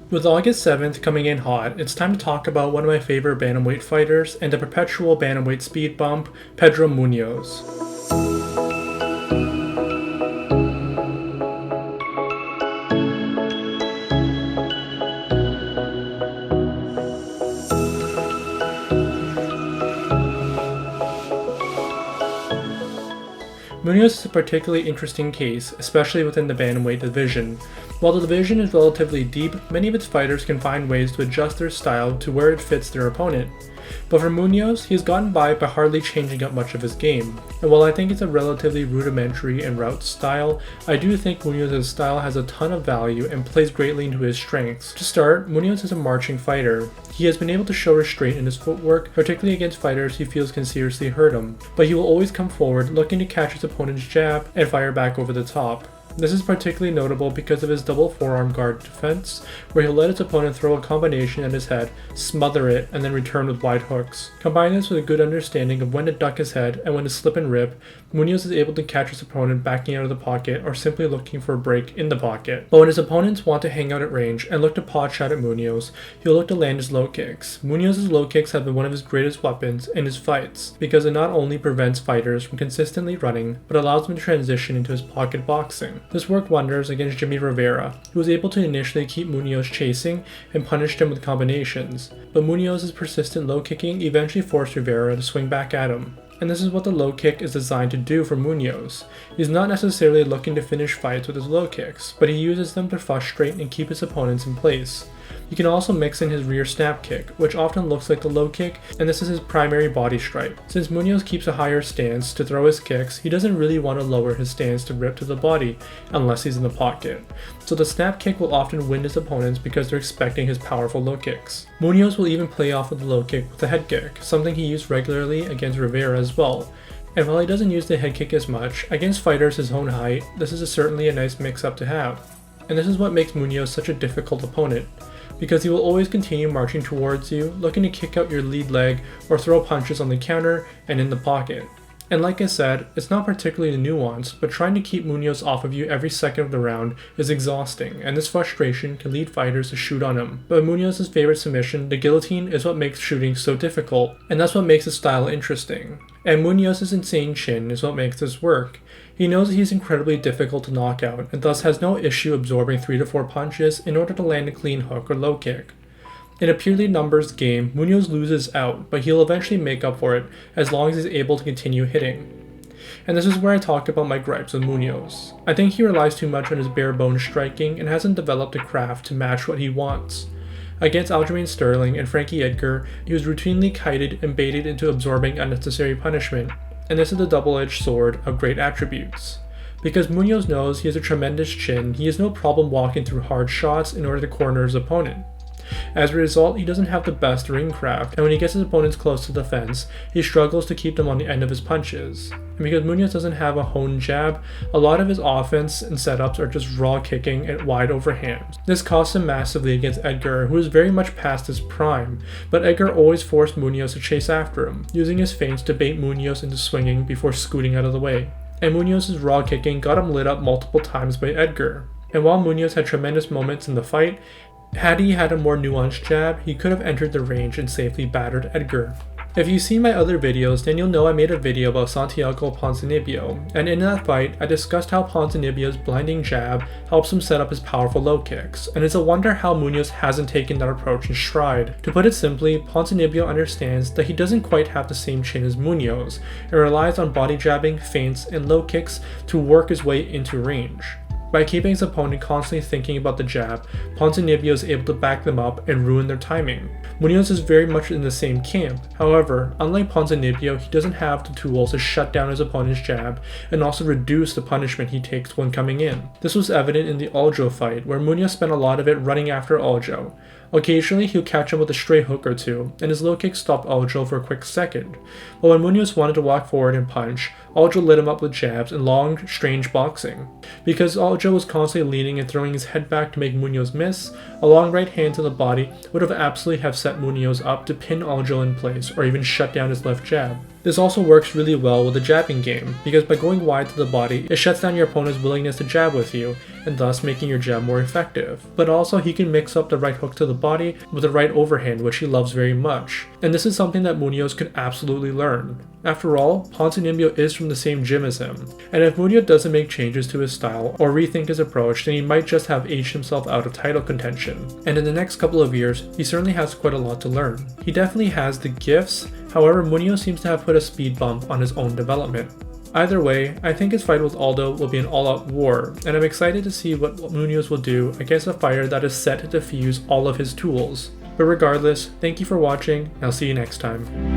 With August 7th coming in hot, it's time to talk about one of my favorite bantamweight fighters and the perpetual bantamweight speed bump, Pedro Munhoz. Munhoz is a particularly interesting case, especially within the bantamweight division. While the division is relatively deep, many of its fighters can find ways to adjust their style to where it fits their opponent. But for Munhoz, he has gotten by hardly changing up much of his game. And while I think it's a relatively rudimentary and route style, I do think Munhoz's style has a ton of value and plays greatly into his strengths. To start, Munhoz is a marching fighter. He has been able to show restraint in his footwork, particularly against fighters he feels can seriously hurt him. But he will always come forward looking to catch his opponent's jab and fire back over the top. This is particularly notable because of his double forearm guard defense, where he'll let his opponent throw a combination at his head, smother it, and then return with wide hooks. Combine this with a good understanding of when to duck his head and when to slip and rip, Munhoz is able to catch his opponent backing out of the pocket or simply looking for a break in the pocket. But when his opponents want to hang out at range and look to pot shot at Munhoz, he'll look to land his low kicks. Munhoz's low kicks have been one of his greatest weapons in his fights, because it not only prevents fighters from consistently running, but allows them to transition into his pocket boxing. This worked wonders against Jimmy Rivera, who was able to initially keep Munhoz chasing and punished him with combinations, but Munhoz's persistent low kicking eventually forced Rivera to swing back at him. And this is what the low kick is designed to do for Munhoz. He's not necessarily looking to finish fights with his low kicks, but he uses them to frustrate and keep his opponents in place. He can also mix in his rear snap kick, which often looks like the low kick, and this is his primary body strike. Since Munhoz keeps a higher stance to throw his kicks, he doesn't really want to lower his stance to rip to the body, unless he's in the pocket. So the snap kick will often win his opponents because they're expecting his powerful low kicks. Munhoz will even play off of the low kick with a head kick, something he used regularly against Rivera as well. And while he doesn't use the head kick as much, against fighters his own height, this is certainly a nice mix-up to have. And this is what makes Munhoz such a difficult opponent, because he will always continue marching towards you, looking to kick out your lead leg or throw punches on the counter and in the pocket. And like I said, it's not particularly nuanced, but trying to keep Munhoz off of you every second of the round is exhausting, and this frustration can lead fighters to shoot on him. But Munhoz's favorite submission, the guillotine, is what makes shooting so difficult, and that's what makes his style interesting. And Munhoz's insane chin is what makes this work. He knows that he's incredibly difficult to knock out, and thus has no issue absorbing 3 to 4 punches in order to land a clean hook or low kick. In a purely numbers game, Munhoz loses out, but he'll eventually make up for it as long as he's able to continue hitting. And this is where I talked about my gripes with Munhoz. I think he relies too much on his bare bones striking and hasn't developed a craft to match what he wants. Against Aljamain Sterling and Frankie Edgar, he was routinely kited and baited into absorbing unnecessary punishment, and this is the double-edged sword of great attributes. Because Munhoz knows he has a tremendous chin, he has no problem walking through hard shots in order to corner his opponent. As a result, he doesn't have the best ring craft, and when he gets his opponents close to the fence, he struggles to keep them on the end of his punches. And because Munhoz doesn't have a honed jab, a lot of his offense and setups are just raw kicking at wide overhands. This cost him massively against Edgar, who is very much past his prime, but Edgar always forced Munhoz to chase after him, using his feints to bait Munhoz into swinging before scooting out of the way. And Munhoz's raw kicking got him lit up multiple times by Edgar. And while Munhoz had tremendous moments in the fight, had he had a more nuanced jab, he could have entered the range and safely battered Edgar. If you've seen my other videos, then you'll know I made a video about Santiago Ponzinibbio, and in that fight, I discussed how Ponzinibbio's blinding jab helps him set up his powerful low kicks, and it's a wonder how Munhoz hasn't taken that approach in stride. To put it simply, Ponzinibbio understands that he doesn't quite have the same chin as Munhoz, and relies on body jabbing, feints, and low kicks to work his way into range. By keeping his opponent constantly thinking about the jab, Ponzinibbio is able to back them up and ruin their timing. Munhoz is very much in the same camp. However, unlike Ponzinibbio, he doesn't have the tools to shut down his opponent's jab and also reduce the punishment he takes when coming in. This was evident in the Aldo fight, where Munhoz spent a lot of it running after Aldo. Occasionally, he'll catch him with a stray hook or two, and his low kick stopped Aldo for a quick second. But when Munhoz wanted to walk forward and punch, Aldo lit him up with jabs and long, strange boxing. Because Aldo was constantly leaning and throwing his head back to make Munhoz miss, a long right hand to the body would have absolutely have set Munhoz up to pin Aldo in place or even shut down his left jab. This also works really well with the jabbing game, because by going wide to the body, it shuts down your opponent's willingness to jab with you, and thus making your jab more effective. But also, he can mix up the right hook to the body with the right overhand, which he loves very much. And this is something that Munhoz could absolutely learn. After all, Ponzinibbio is from the same gym as him, and if Munhoz doesn't make changes to his style or rethink his approach, then he might just have aged himself out of title contention. And in the next couple of years, he certainly has quite a lot to learn. He definitely has the gifts, however Munhoz seems to have put a speed bump on his own development. Either way, I think his fight with Aldo will be an all-out war, and I'm excited to see what Munhoz will do against a fighter that is set to fuse all of his tools. But regardless, thank you for watching, and I'll see you next time.